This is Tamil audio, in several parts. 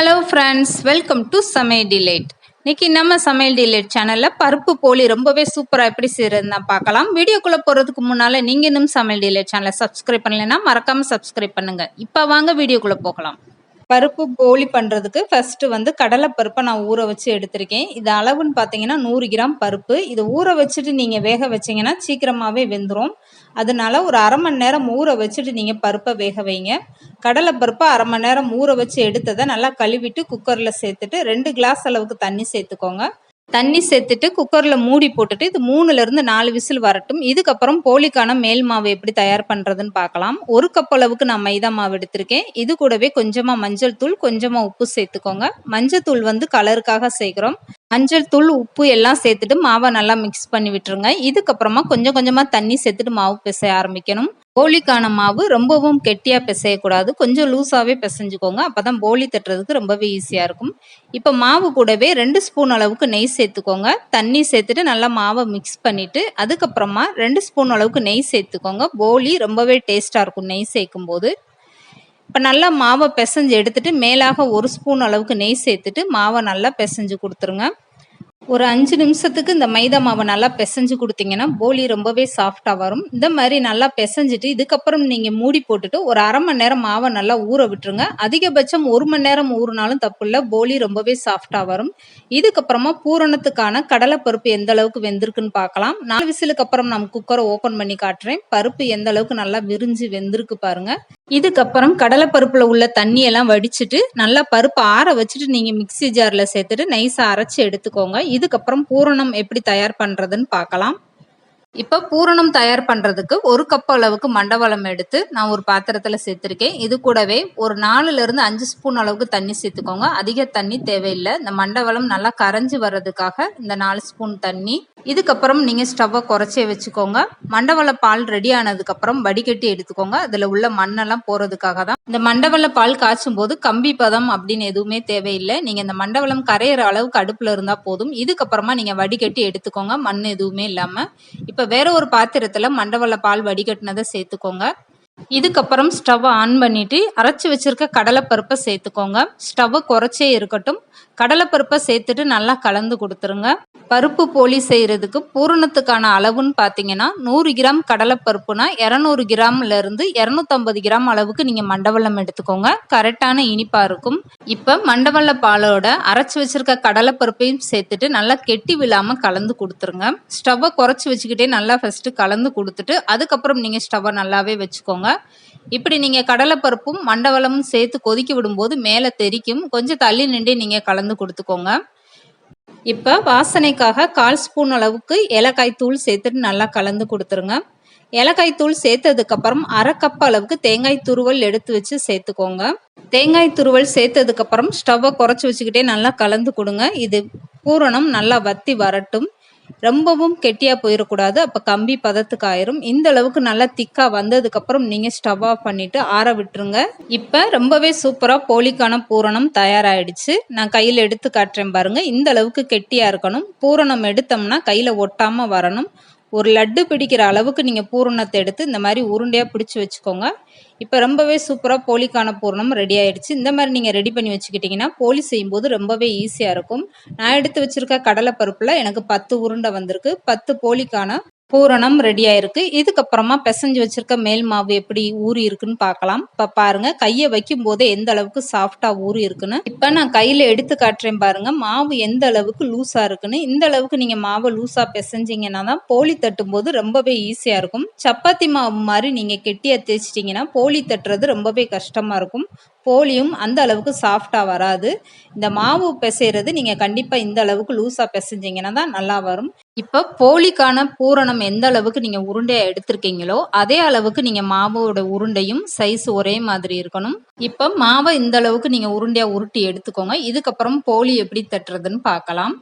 ஹலோ ஃப்ரெண்ட்ஸ், வெல்கம் டு சமையல் டிலேட். இன்னைக்கு நம்ம சமையல் டிலேட் சேனலில் பருப்பு போலி ரொம்பவே சூப்பராக எப்படி செய்யறதுன்னு பார்க்கலாம். வீடியோக்குள்ளே போகிறதுக்கு முன்னால் நீங்கள் இன்னும் சமையல் டிலேட் சேனலை சப்ஸ்கிரைப் பண்ணலைன்னா மறக்காமல் சப்ஸ்கிரைப் பண்ணுங்கள். இப்போ வாங்க வீடியோக்குள்ளே போகலாம். பருப்பு போலி பண்ணுறதுக்கு ஃபஸ்ட்டு கடலைப்பருப்பை நான் ஊற வச்சு எடுத்திருக்கேன். இது அளவுன்னு பார்த்தீங்கன்னா 100 கிராம் பருப்பு. இதை ஊற வச்சுட்டு நீங்கள் வேக வச்சிங்கன்னா சீக்கிரமாகவே வெந்துடும். அதனால ஒரு அரை மணி நேரம் ஊற வச்சுட்டு நீங்கள் பருப்பை வேக வைங்க. கடலைப்பருப்பை அரை மணி நேரம் ஊற வச்சு எடுத்ததை நல்லா கழுவிட்டு குக்கரில் சேர்த்துட்டு 2 கிளாஸ் அளவுக்கு தண்ணி சேர்த்துக்கோங்க. தண்ணி சேர்த்துட்டு குக்கரில் மூடி போட்டுட்டு இது 3லேருந்து 4 விசில் வரட்டும். இதுக்கப்புறம் போலிக்கான மேல் மாவு எப்படி தயார் பண்ணுறதுன்னு பார்க்கலாம். 1 கப் அளவுக்கு நான் மைதா மாவு எடுத்திருக்கேன். இது கூடவே கொஞ்சமாக மஞ்சள் தூள், கொஞ்சமாக உப்பு சேர்த்துக்கோங்க. மஞ்சள் தூள் கலருக்காக சேர்க்குறோம். மஞ்சள் தூள், உப்பு எல்லாம் சேர்த்துட்டு மாவை நல்லா மிக்ஸ் பண்ணி விட்டுருங்க. இதுக்கப்புறமா கொஞ்சம் கொஞ்சமாக தண்ணி சேர்த்துட்டு மாவு பிசைய ஆரம்பிக்கணும். போலிக்கான மாவு ரொம்பவும் கெட்டியாக பிசையக்கூடாது, கொஞ்சம் லூஸாகவே பிசைஞ்சுக்கோங்க. அப்போ தான் போலி தட்டுறதுக்கு ரொம்பவே ஈஸியாக இருக்கும். இப்போ மாவு கூடவே 2 ஸ்பூன் அளவுக்கு நெய் சேர்த்துக்கோங்க. தண்ணி சேர்த்துட்டு நல்லா மாவை மிக்ஸ் பண்ணிவிட்டு அதுக்கப்புறமா 2 ஸ்பூன் அளவுக்கு நெய் சேர்த்துக்கோங்க. போலி ரொம்பவே டேஸ்ட்டாக இருக்கும் நெய் சேர்க்கும் போது. இப்போ நல்லா மாவை பிசைஞ்சு எடுத்துட்டு மேலாக 1 ஸ்பூன் அளவுக்கு நெய் சேர்த்துட்டு மாவை நல்லா பிசைஞ்சு கொடுத்துருங்க. ஒரு 5 நிமிஷத்துக்கு இந்த மைதா மாவை நல்லா பிசைஞ்சு கொடுத்தீங்கன்னா போலி ரொம்பவே சாஃப்டாக வரும். இந்த மாதிரி நல்லா பிசைஞ்சிட்டு இதுக்கப்புறம் நீங்கள் மூடி போட்டுட்டு ஒரு அரை மணி நேரம் மாவை நல்லா ஊற விட்டுருங்க. அதிகபட்சம் 1 மணி நேரம் ஊறினாலும் தப்பு இல்லை, போலி ரொம்பவே சாஃப்டாக வரும். இதுக்கப்புறமா பூரணத்துக்கான கடலைப்பருப்பு எந்த அளவுக்கு வெந்திருக்குன்னு பார்க்கலாம். 4 விசிலுக்கு அப்புறம் நான் குக்கரை ஓப்பன் பண்ணி காட்டுறேன். பருப்பு எந்த அளவுக்கு நல்லா விரிஞ்சு வெந்திருக்கு பாருங்க. இதுக்கப்புறம் கடலைப்பருப்புல உள்ள தண்ணியெல்லாம் வடிச்சிட்டு நல்லா பருப்பு ஆற வச்சுட்டு நீங்கள் மிக்சி ஜாரில் சேர்த்துட்டு நைஸாக அரைச்சி எடுத்துக்கோங்க. இதுக்கப்புறம் பூரணம் எப்படி தயார் பண்ணுறதுன்னு பார்க்கலாம். இப்போ பூரணம் தயார் பண்ணுறதுக்கு 1 கப் அளவுக்கு மண்டவளம் எடுத்து நான் ஒரு பாத்திரத்தில் சேர்த்துருக்கேன். இது கூடவே ஒரு 4லேருந்து 5 ஸ்பூன் அளவுக்கு தண்ணி சேர்த்துக்கோங்க. அதிக தண்ணி தேவையில்லை. இந்த மண்டவளம் நல்லா கரைஞ்சி வர்றதுக்காக இந்த 4 ஸ்பூன் தண்ணி. இதுக்கப்புறம் நீங்கள் ஸ்டவ்வை குறைச்சே வச்சுக்கோங்க. மண்டவள பால் ரெடி ஆனதுக்கப்புறம் வடிகட்டி எடுத்துக்கோங்க. அதில் உள்ள மண்ணெல்லாம் போகிறதுக்காக தான். இந்த மண்டவள பால் காய்ச்சும் போது கம்பி பதம் அப்படின்னு எதுவுமே தேவையில்லை. நீங்கள் இந்த மண்டவளம் கரையிற அளவுக்கு அடுப்பில் இருந்தால் போதும். இதுக்கப்புறமா நீங்கள் வடிகட்டி எடுத்துக்கோங்க, மண் எதுவுமே இல்லாமல். இப்போ வேற ஒரு பாத்திரத்தில் மண்டவள பால் வடிகட்டினதை சேர்த்துக்கோங்க. இதுக்கப்புறம் ஸ்டவ் ஆன் பண்ணிட்டு அரைச்சி வச்சிருக்க கடலைப்பருப்பை சேர்த்துக்கோங்க. ஸ்டவ் குறைச்சே இருக்கட்டும். கடலைப்பருப்பை சேர்த்துட்டு நல்லா கலந்து கொடுத்துருங்க. பருப்பு போலி செய்கிறதுக்கு பூரணத்துக்கான அளவுன்னு பார்த்தீங்கன்னா 100 கிராம் கடலைப்பருப்புனா 200 கிராம்லேருந்து 250 கிராம் அளவுக்கு நீங்கள் மண்டவெல்லம் எடுத்துக்கோங்க. கரெக்டான இனிப்பாக இருக்கும். இப்போ மண்டவெல்ல பாலோட அரைச்சி வச்சிருக்க கடலைப்பருப்பையும் சேர்த்துட்டு நல்லா கெட்டி விழாமல் கலந்து கொடுத்துருங்க. ஸ்டவ்வை குறைச்சி வச்சுக்கிட்டே நல்லா ஃபஸ்ட்டு கலந்து கொடுத்துட்டு அதுக்கப்புறம் நீங்கள் ஸ்டவ்வை நல்லாவே வச்சுக்கோங்க. இப்படி நீங்கள் கடலைப்பருப்பும் மண்டவெல்லமும் சேர்த்து கொதிக்க விடும்போது மேலே தெரிக்கும். கொஞ்சம் தள்ளி நின்று நீங்கள் கலந்து கொடுத்துக்கோங்க. இப்போ வாசனைக்காக 1/4 ஸ்பூன் அளவுக்கு ஏலக்காய் தூள் சேர்த்துட்டு நல்லா கலந்து கொடுத்துருங்க. ஏலக்காய் தூள் சேர்த்ததுக்கப்புறம் 1/2 கப் அளவுக்கு தேங்காய் துருவல் எடுத்து வச்சு சேர்த்துக்கோங்க. தேங்காய் துருவல் சேர்த்ததுக்கப்புறம் ஸ்டவ்வை குறைச்சி வச்சுக்கிட்டே நல்லா கலந்து கொடுங்க. இது பூரணம் நல்லா வத்தி வரட்டும். ரொம்பவும் கெட்டியாக போயிடக்கூடாது, அப்போ கம்பி பதத்துக்கு ஆயிரும். இந்த அளவுக்கு நல்லா திக்காக வந்ததுக்கப்புறம் நீங்கள் ஸ்டவ் ஆஃப் பண்ணிவிட்டு ஆற விட்டுருங்க. இப்போ ரொம்பவே சூப்பராக போலிக்கான பூரணம் தயாராகிடுச்சு. நான் கையில் எடுத்து காட்டுறேன் பாருங்கள். இந்த அளவுக்கு கெட்டியாக இருக்கணும். பூரணம் எடுத்தோம்னா கையில் ஒட்டாமல் வரணும். ஒரு லட்டு பிடிக்கிற அளவுக்கு நீங்கள் பூரணத்தை எடுத்து இந்த மாதிரி உருண்டையாக பிடிச்சி வச்சுக்கோங்க. இப்போ ரொம்பவே சூப்பராக போலிக்கான பூரணம் ரெடி ஆகிடுச்சு. இந்த மாதிரி நீங்கள் ரெடி பண்ணி வச்சுக்கிட்டிங்கன்னா போலி செய்யும்போது ரொம்பவே ஈஸியாக இருக்கும். நான் எடுத்து வச்சுருக்க கடலைப்பருப்பில் எனக்கு 10 உருண்டை வந்திருக்கு. 10 போலிக்கான பூரணம் ரெடி ஆயிருக்கு. இதுக்கப்புறமா பிசைஞ்சு வச்சிருக்க மேல் மாவு எப்படி ஊறி இருக்குன்னு பார்க்கலாம். இப்போ பாருங்க, கையை வைக்கும் போதே எந்த அளவுக்கு சாஃப்டா ஊறி இருக்குன்னு. இப்போ நான் கையில எடுத்து காட்டுறேன் பாருங்க, மாவு எந்த அளவுக்கு லூஸா இருக்குன்னு. இந்த அளவுக்கு நீங்க மாவை லூஸா பிசைஞ்சிங்கன்னா தான் போலி தட்டும் போது ரொம்பவே ஈஸியா இருக்கும். சப்பாத்தி மாவு மாதிரி நீங்க கெட்டியா தேய்ச்சிட்டிங்கன்னா போலி தட்டுறது ரொம்பவே கஷ்டமா இருக்கும். போலியும் அந்த அளவுக்கு சாஃப்டா வராது. இந்த மாவு பிசைறது நீங்க கண்டிப்பா இந்த அளவுக்கு லூஸா பிசைஞ்சிங்கன்னா தான் நல்லா வரும். இப்போ போலிக்கான பூரணம் எந்த அளவுக்கு நீங்கள் உருண்டையாக எடுத்திருக்கீங்களோ அதே அளவுக்கு நீங்கள் மாவோட உருண்டையும் சைஸ் ஒரே மாதிரி இருக்கணும். இப்போ மாவை இந்த அளவுக்கு நீங்கள் உருண்டையாக உருட்டி எடுத்துக்கோங்க. இதுக்கப்புறம் போலி எப்படி தட்டுறதுன்னு பார்க்கலாம்.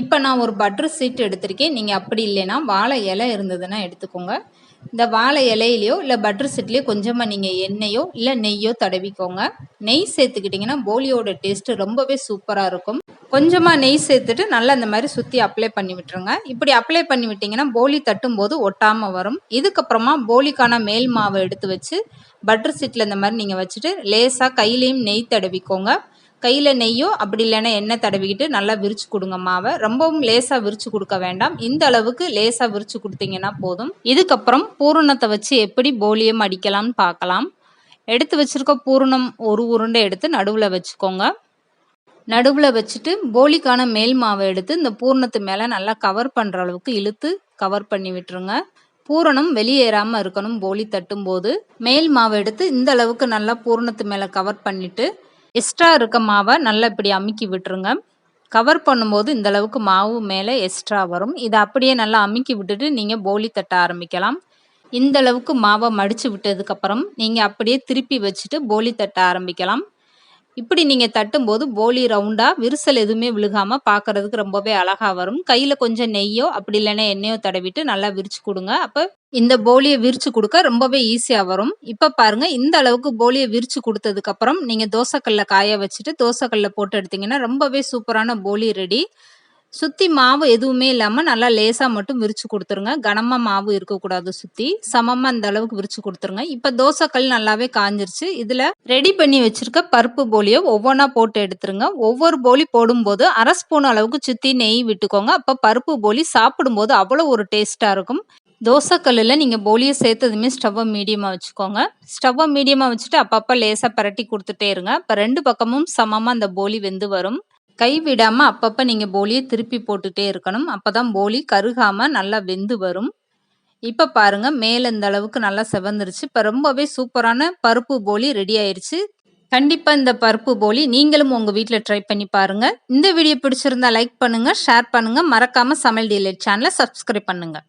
இப்போ நான் ஒரு பட்டர் சீட் எடுத்திருக்கேன். நீங்கள் அப்படி இல்லைன்னா வாழை இலை இருந்ததுன்னா எடுத்துக்கோங்க. இந்த வாழை இலையிலையோ இல்லை பட்டர் சீட்லேயோ கொஞ்சமாக நீங்கள் எண்ணெயோ இல்லை நெய்யோ தடவிக்கோங்க. நெய் சேர்த்துக்கிட்டிங்கன்னா போலியோட டேஸ்ட்டு ரொம்பவே சூப்பராக இருக்கும். கொஞ்சமாக நெய் சேர்த்துட்டு நல்லா இந்த மாதிரி சுற்றி அப்ளை பண்ணி விட்டுருங்க. இப்படி அப்ளை பண்ணி விட்டிங்கன்னா போலி தட்டும் போது ஒட்டாமல் வரும். இதுக்கப்புறமா போலிக்கான மேல் மாவை எடுத்து வச்சு பட்டர் சீட்டில் இந்த மாதிரி நீங்கள் வச்சுட்டு லேசாக கையிலையும் நெய் தடவிக்கோங்க. கையில் நெய்யோ அப்படி இல்லைன்னா எண்ணெய் தடவிக்கிட்டு நல்லா விரித்து கொடுங்க மாவை. ரொம்பவும் லேசாக விரித்து கொடுக்க வேண்டாம். இந்த அளவுக்கு லேசாக விரித்து கொடுத்தீங்கன்னா போதும். இதுக்கப்புறம் பூரணத்தை வச்சு எப்படி போலியம் அடிக்கலாம்னு பார்க்கலாம். எடுத்து வச்சுருக்க பூரணம் ஒரு உருண்டை எடுத்து நடுவில் வச்சுக்கோங்க. நடுவில் வச்சுட்டு போலிக்கான மேல் மாவை எடுத்து இந்த பூரணத்து மேலே நல்லா கவர் பண்ணுற அளவுக்கு இழுத்து கவர் பண்ணி விட்டுருங்க. பூரணம் வெளியேறாமல் இருக்கணும். போலி தட்டும்போது மேல் மாவை எடுத்து இந்த அளவுக்கு நல்லா பூரணத்து மேலே கவர் பண்ணிவிட்டு எக்ஸ்ட்ரா இருக்க மாவை நல்லா இப்படி அமுக்கி விட்டுருங்க. கவர் பண்ணும்போது இந்த அளவுக்கு மாவு மேலே எக்ஸ்ட்ரா வரும். இதை அப்படியே நல்லா அமுக்கி விட்டுட்டு நீங்கள் போலி தட்ட ஆரம்பிக்கலாம். இந்த அளவுக்கு மாவை மடித்து விட்டதுக்கப்புறம் நீங்கள் அப்படியே திருப்பி வச்சுட்டு போலி தட்ட ஆரம்பிக்கலாம். இப்படி நீங்கள் தட்டும்போது போலி ரவுண்டாக விரிசல் எதுவுமே விழுகாமல் பார்க்குறதுக்கு ரொம்பவே அழகாக வரும். கையில் கொஞ்சம் நெய்யோ அப்படி இல்லைன்னா எண்ணெயோ தடவிட்டு நல்லா விரித்து கொடுங்க. அப்போ இந்த போலியை விரித்து கொடுக்க ரொம்பவே ஈஸியாக வரும். இப்போ பாருங்கள், இந்த அளவுக்கு போலியை விரித்து கொடுத்ததுக்கப்புறம் நீங்கள் தோசைக்கல்லில் காய வச்சுட்டு தோசைக்கல்லில் போட்டு எடுத்திங்கன்னா ரொம்பவே சூப்பரான போலி ரெடி. சுற்றி மாவு எதுவுமே இல்லாமல் நல்லா லேசாக மட்டும் விரித்து கொடுத்துருங்க. கனமாக மாவு இருக்கக்கூடாது. சுற்றி சமமாக இந்த அளவுக்கு விரித்து கொடுத்துருங்க. இப்போ தோசைக்கல் நல்லாவே காஞ்சிருச்சு. இதில் ரெடி பண்ணி வச்சுருக்க பருப்பு போலியை ஒவ்வொன்றா போட்டு எடுத்துருங்க. ஒவ்வொரு போலி போடும்போது 1/2 ஸ்பூன் அளவுக்கு சுற்றி நெய் விட்டுக்கோங்க. அப்போ பருப்பு போலி சாப்பிடும்போது அவ்வளோ ஒரு டேஸ்ட்டாக இருக்கும். தோசைக்கல்லில் நீங்கள் போலியை சேர்த்ததுமே ஸ்டவ்வை மீடியமாக வச்சுக்கோங்க. ஸ்டவ்வை மீடியமாக வச்சுட்டு அப்பப்போ லேசாக பரட்டி கொடுத்துட்டே இருங்க. இப்போ 2 பக்கமும் சமமாக அந்த போலி வெந்து வரும். கை விடாமல் அப்பப்போ நீங்கள் போலியை திருப்பி போட்டுகிட்டே இருக்கணும். அப்போ தான் போலி கருகாமல் நல்லா வெந்து வரும். இப்போ பாருங்கள், மேலே இந்த அளவுக்கு நல்லா செவந்துருச்சு. இப்போ ரொம்பவே சூப்பரான பருப்பு போலி ரெடி ஆயிடுச்சு. கண்டிப்பாக இந்த பருப்பு போலி நீங்களும் உங்கள் வீட்டில் ட்ரை பண்ணி பாருங்கள். இந்த வீடியோ பிடிச்சிருந்தா லைக் பண்ணுங்கள், ஷேர் பண்ணுங்கள். மறக்காமல் சமையல் டிலைட் சேனலை சப்ஸ்கிரைப் பண்ணுங்கள்.